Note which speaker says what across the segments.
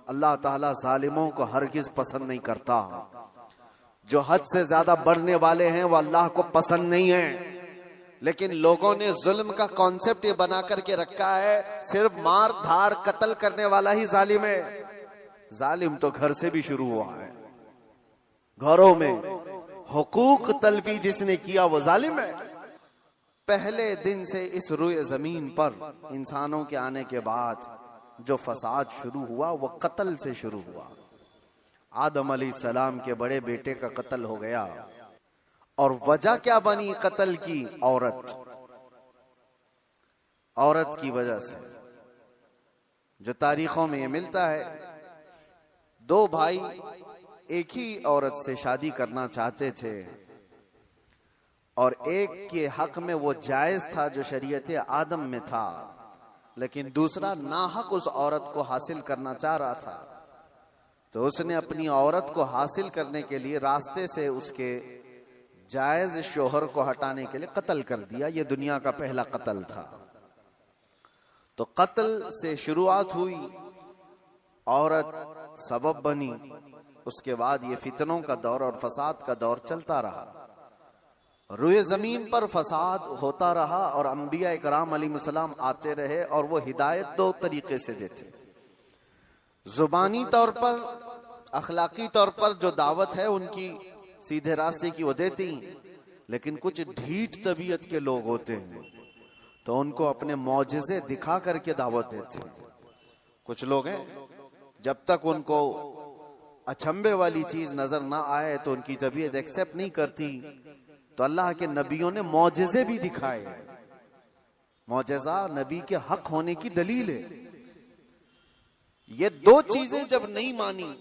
Speaker 1: اللہ تعالیٰ ظالموں کو ہرگز پسند نہیں کرتا. جو حد سے زیادہ بڑھنے والے ہیں وہ اللہ کو پسند نہیں ہیں. لیکن لوگوں نے ظلم کا کانسیپٹ یہ بنا کر کے رکھا ہے صرف مار دھاڑ قتل کرنے والا ہی ظالم ہے. ظالم تو گھر سے بھی شروع ہوا ہے. گھروں میں حقوق تلفی جس نے کیا وہ ظالم ہے. پہلے دن سے اس روئے زمین پر انسانوں کے آنے کے بعد جو فساد شروع ہوا وہ قتل سے شروع ہوا. آدم علیہ السلام کے بڑے بیٹے کا قتل ہو گیا. اور وجہ کیا بنی قتل کی؟ عورت کی وجہ سے. جو تاریخوں میں یہ ملتا ہے 2 بھائی ایک ہی عورت سے شادی کرنا چاہتے تھے اور ایک کے حق میں وہ جائز تھا جو شریعت آدم میں تھا، لیکن دوسرا ناحق اس عورت کو حاصل کرنا چاہ رہا تھا. تو اس نے اپنی عورت کو حاصل کرنے کے لیے راستے سے اس کے جائز شوہر کو ہٹانے کے لیے قتل کر دیا. یہ دنیا کا پہلا قتل تھا. تو قتل سے شروعات ہوئی، عورت سبب بنی. اس کے بعد یہ فتنوں کا دور اور فساد کا دور چلتا رہا. روئے زمین پر فساد ہوتا رہا اور انبیاء کرام علیہ السلام آتے رہے اور وہ ہدایت 2 طریقے سے دیتے. زبانی طور پر، اخلاقی طور پر جو دعوت ہے ان کی سیدھے راستے کی وہ دیتی، لیکن کچھ ڈھیٹ طبیعت کے لوگ ہوتے ہیں تو ان کو اپنے معجزے دکھا کر کے دعوت دیتے. کچھ لوگ ہیں جب تک ان کو اچھمبے والی چیز نظر نہ آئے تو ان کی طبیعت ایکسپٹ نہیں کرتی. تو اللہ کے نبیوں نے معجزے بھی دکھائے. معجزہ نبی کے حق ہونے کی دلیل ہے. یہ 2 چیزیں جب نہیں مانی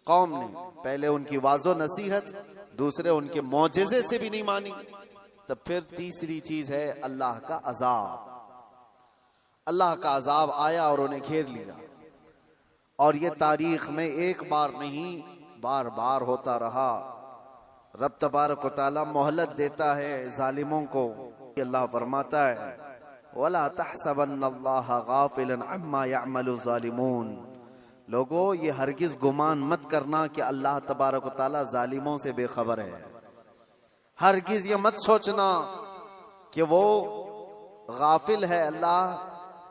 Speaker 1: قوم نے، پہلے ان کی واضح و نصیحت، دوسرے ان کے معجزے سے بھی نہیں مانی، تب پھر تیسری چیز ہے اللہ کا عذاب. اللہ کا عذاب آیا اور انہیں گھیر لیا. اور یہ تاریخ میں ایک بار نہیں بار بار ہوتا رہا. رب تبارک و تعالی مہلت دیتا ہے ظالموں کو. اللہ فرماتا ہے وَلَا تَحْسَبَنَّ اللَّهَ غَافِلًا عَمَّا يَعْمَلُ الظَّالِمُونَ. لوگو یہ ہرگز گمان مت کرنا کہ اللہ تبارک و تعالی ظالموں سے بے خبر ہے. ہرگز یہ مت سوچنا کہ وہ غافل ہے اللہ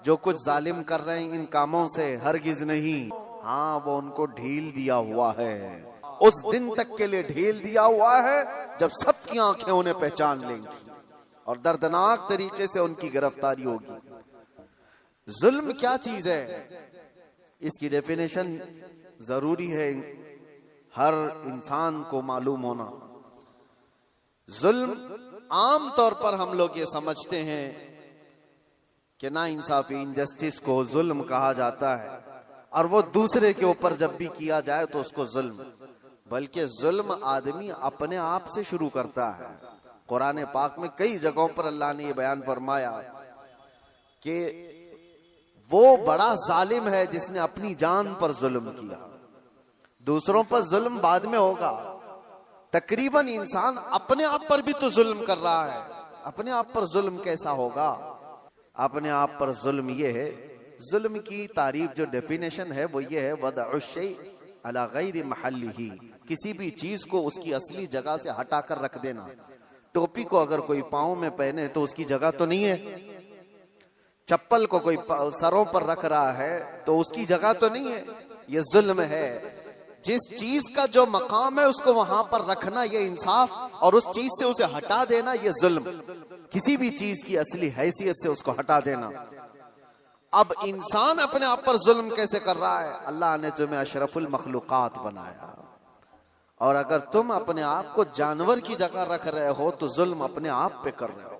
Speaker 1: جو کچھ ظالم کر رہے ہیں ان کاموں سے. ہرگز نہیں. ہاں وہ ان کو ڈھیل دیا ہوا ہے. اس دن تک کے لیے ڈھیل دیا ہوا ہے جب سب کی آنکھیں انہیں پہچان لیں گی اور دردناک طریقے سے ان کی گرفتاری ہوگی. ظلم کیا چیز ہے اس کی ڈیفینیشن ضروری ہے ہر انسان کو معلوم ہونا. ظلم عام طور پر ہم لوگ یہ سمجھتے ہیں کہ نا انصافی، انجسٹس کو ظلم کہا جاتا ہے اور وہ دوسرے کے اوپر جب بھی کیا جائے تو اس کو ظلم. بلکہ ظلم آدمی اپنے آپ سے شروع کرتا ہے. قرآن پاک میں کئی جگہوں پر اللہ نے یہ بیان فرمایا کہ وہ بڑا ظالم ہے جس نے اپنی جان پر ظلم کیا. دوسروں پر ظلم بعد میں ہوگا. تقریباً انسان اپنے آپ پر بھی تو ظلم کر رہا ہے. اپنے آپ پر ظلم کیسا ہوگا؟ اپنے آپ پر ظلم یہ ہے، ظلم کی تعریف جو ڈیفینیشن ہے وہ یہ ہے وضع الشیء علی غیر محلہ. کسی بھی چیز کو اس کی اصلی جگہ سے ہٹا کر رکھ دینا. ٹوپی کو اگر کوئی پاؤں میں پہنے تو اس کی جگہ تو نہیں ہے. چپل کو کوئی سروں پر رکھ رہا ہے تو اس کی جگہ تو نہیں ہے. یہ ظلم ہے. جس چیز کا جو مقام ہے اس کو وہاں پر رکھنا یہ انصاف، اور اس چیز سے اسے ہٹا دینا یہ ظلم. کسی بھی چیز کی اصلی حیثیت سے اس کو ہٹا دینا. اب انسان اپنے آپ پر ظلم کیسے کر رہا ہے؟ اللہ نے تمہیں اشرف المخلوقات بنایا، اور اگر تم اپنے آپ کو جانور کی جگہ رکھ رہے ہو تو ظلم اپنے آپ پہ کر رہے ہو.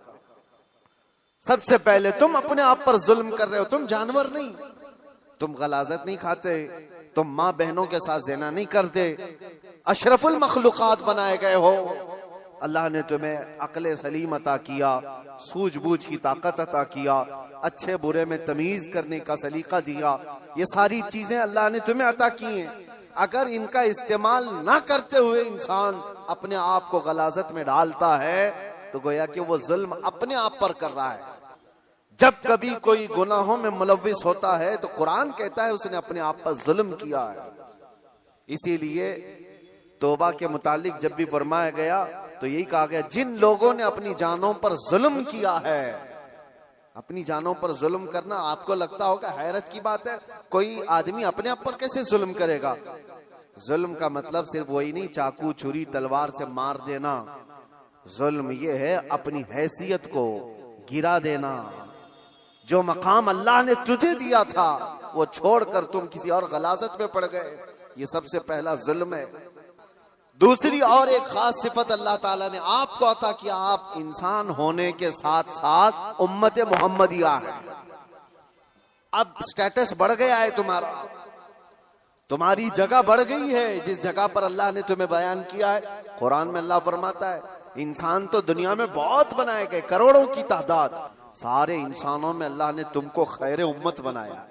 Speaker 1: سب سے پہلے تم اپنے آپ پر ظلم کر رہے ہو. تم جانور نہیں، تم غلاظت نہیں کھاتے، تم ماں بہنوں کے ساتھ زنا نہیں کرتے، اشرف المخلوقات بنائے گئے ہو. اللہ نے تمہیں عقل سلیم عطا کیا، سوجھ بوجھ کی طاقت عطا کیا، اچھے برے میں تمیز کرنے کا سلیقہ دیا. یہ ساری چیزیں اللہ نے تمہیں عطا کی ہیں. اگر ان کا استعمال نہ کرتے ہوئے انسان اپنے آپ کو غلاظت میں ڈالتا ہے تو گویا کہ وہ ظلم اپنے آپ پر کر رہا ہے. جب کبھی کوئی گناہوں میں ملوث ہوتا ہے تو قرآن کہتا ہے اس نے اپنے آپ پر ظلم کیا ہے. اسی لیے توبہ کے متعلق جب بھی فرمایا گیا تو یہی کہا گیا جن لوگوں نے اپنی جانوں پر ظلم کیا ہے. اپنی جانوں پر ظلم کرنا آپ کو لگتا ہوگا حیرت کی بات ہے, کوئی آدمی اپنے آپ پر کیسے ظلم کرے گا؟ ظلم کا مطلب صرف وہی نہیں چاقو چھری تلوار سے مار دینا. ظلم یہ ہے اپنی حیثیت کو گرا دینا. جو مقام اللہ نے تجھے دیا تھا وہ چھوڑ کر تم کسی اور غلاظت میں پڑ گئے, یہ سب سے پہلا ظلم ہے. دوسری اور ایک خاص صفت اللہ تعالیٰ نے آپ کو عطا کیا, آپ انسان ہونے کے ساتھ ساتھ امت محمدیہ ہے. اب سٹیٹس بڑھ گیا ہے تمہارا, تمہاری جگہ بڑھ گئی ہے جس جگہ پر اللہ نے تمہیں بیان کیا ہے. قرآن میں اللہ فرماتا ہے انسان تو دنیا میں بہت بنائے گئے, کروڑوں کی تعداد, سارے انسانوں میں اللہ نے تم کو خیر امت بنایا,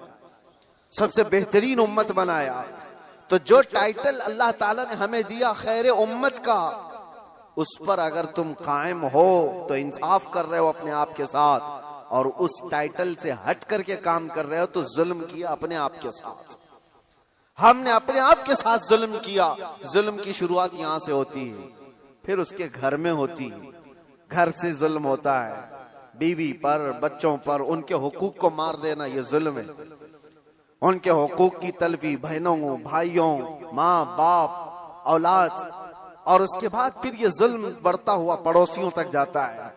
Speaker 1: سب سے بہترین امت بنایا. تو جو ٹائٹل اللہ تعالیٰ نے ہمیں دیا خیر امت کا, اس پر اگر تم قائم ہو تو انصاف کر رہے ہو اپنے آپ کے ساتھ, اور اس ٹائٹل سے ہٹ کر کے کام کر رہے ہو تو ظلم کیا اپنے آپ کے ساتھ. ہم نے اپنے آپ کے ساتھ ظلم کیا. ظلم کی شروعات یہاں سے ہوتی ہے, پھر اس کے گھر میں ہوتی ہے, گھر سے ظلم ہوتا ہے, بیوی پر, بچوں پر, ان کے حقوق کو مار دینا یہ ظلم ہے. ان کے حقوق کی تلفی, بہنوں, بھائیوں, ماں, باپ, اولاد, اور اس کے بعد پھر یہ ظلم بڑھتا ہوا پڑوسیوں تک جاتا ہے,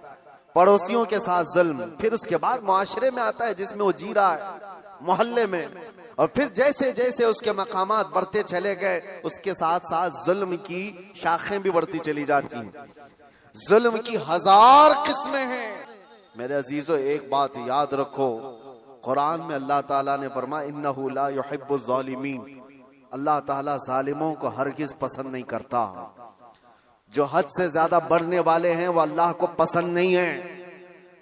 Speaker 1: پڑوسیوں کے ساتھ ظلم, پھر اس کے بعد معاشرے میں آتا ہے جس میں وہ جی رہا ہے, محلے میں, اور پھر جیسے جیسے اس کے مقامات بڑھتے چلے گئے اس کے ساتھ ساتھ ظلم کی شاخیں بھی بڑھتی چلی جاتی ہیں. ظلم کی ہزار قسمیں ہیں. میرے عزیزو ایک بات یاد رکھو, قرآن میں اللہ تعالیٰ نے فرمایا انہ لا یحب الظالمین, اللہ تعالیٰ ظالموں کو ہرگز پسند نہیں کرتا. جو حد سے زیادہ بڑھنے والے ہیں وہ اللہ کو پسند نہیں ہیں.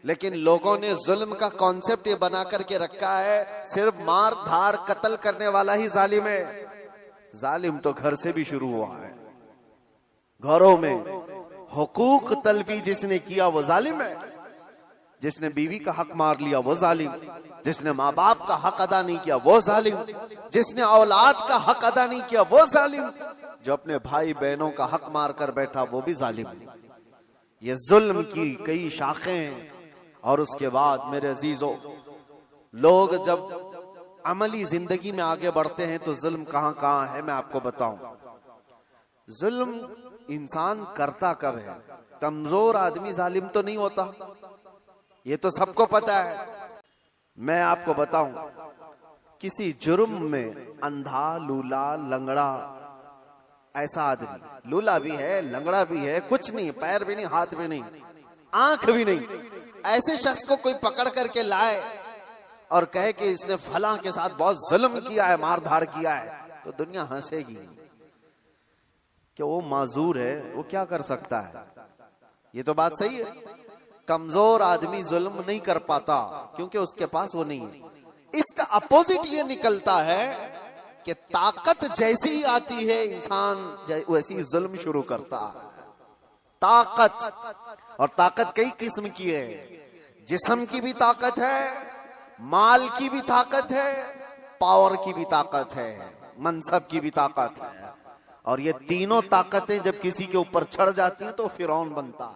Speaker 1: لیکن لوگوں نے ظلم کا کانسیپٹ یہ بنا کر کے رکھا ہے صرف مار دھاڑ قتل کرنے والا ہی ظالم ہے. ظالم تو گھر سے بھی شروع ہوا ہے. گھروں میں حقوق تلفی جس نے کیا وہ ظالم ہے. جس نے بیوی کا حق مار لیا وہ ظالم, جس نے ماں باپ کا حق ادا نہیں کیا وہ ظالم, جس نے اولاد کا حق ادا نہیں کیا وہ ظالم, جو اپنے بھائی بہنوں کا حق مار کر بیٹھا وہ بھی ظالم. یہ ظلم کی کئی شاخیں ہیں. اور اس کے بعد میرے عزیزو, لوگ جب عملی زندگی میں آگے بڑھتے ہیں تو ظلم کہاں کہاں ہے میں آپ کو بتاؤں. ظلم انسان کرتا کب ہے؟ کمزور آدمی ظالم تو نہیں ہوتا, یہ تو سب کو پتا ہے. میں آپ کو بتاؤں, کسی جرم میں اندھا, لولا, لنگڑا, ایسا آدمی, لولا بھی ہے, لنگڑا بھی ہے, کچھ نہیں, پیر بھی نہیں, ہاتھ بھی نہیں, آنکھ بھی نہیں, ایسے شخص کو کوئی پکڑ کر کے لائے اور کہے کہ اس نے فلاں کے ساتھ بہت ظلم کیا ہے, مار دھاڑ کیا ہے, تو دنیا ہنسے گی کہ وہ معذور ہے, وہ کیا کر سکتا ہے. یہ تو بات صحیح ہے. کمزور آدمی ظلم نہیں کر پاتا کیونکہ اس کے پاس وہ نہیں ہے. اس کا اپوزٹ یہ نکلتا ہے کہ طاقت جیسی ہی آتی ہے انسان ویسی ظلم شروع کرتا ہے. طاقت, اور طاقت کئی قسم کی ہے. جسم کی بھی طاقت ہے, مال کی بھی طاقت ہے, پاور کی بھی طاقت ہے, منصب کی بھی طاقت ہے. اور یہ تینوں طاقتیں جب کسی کے اوپر چڑھ جاتی ہیں تو فرعون بنتا.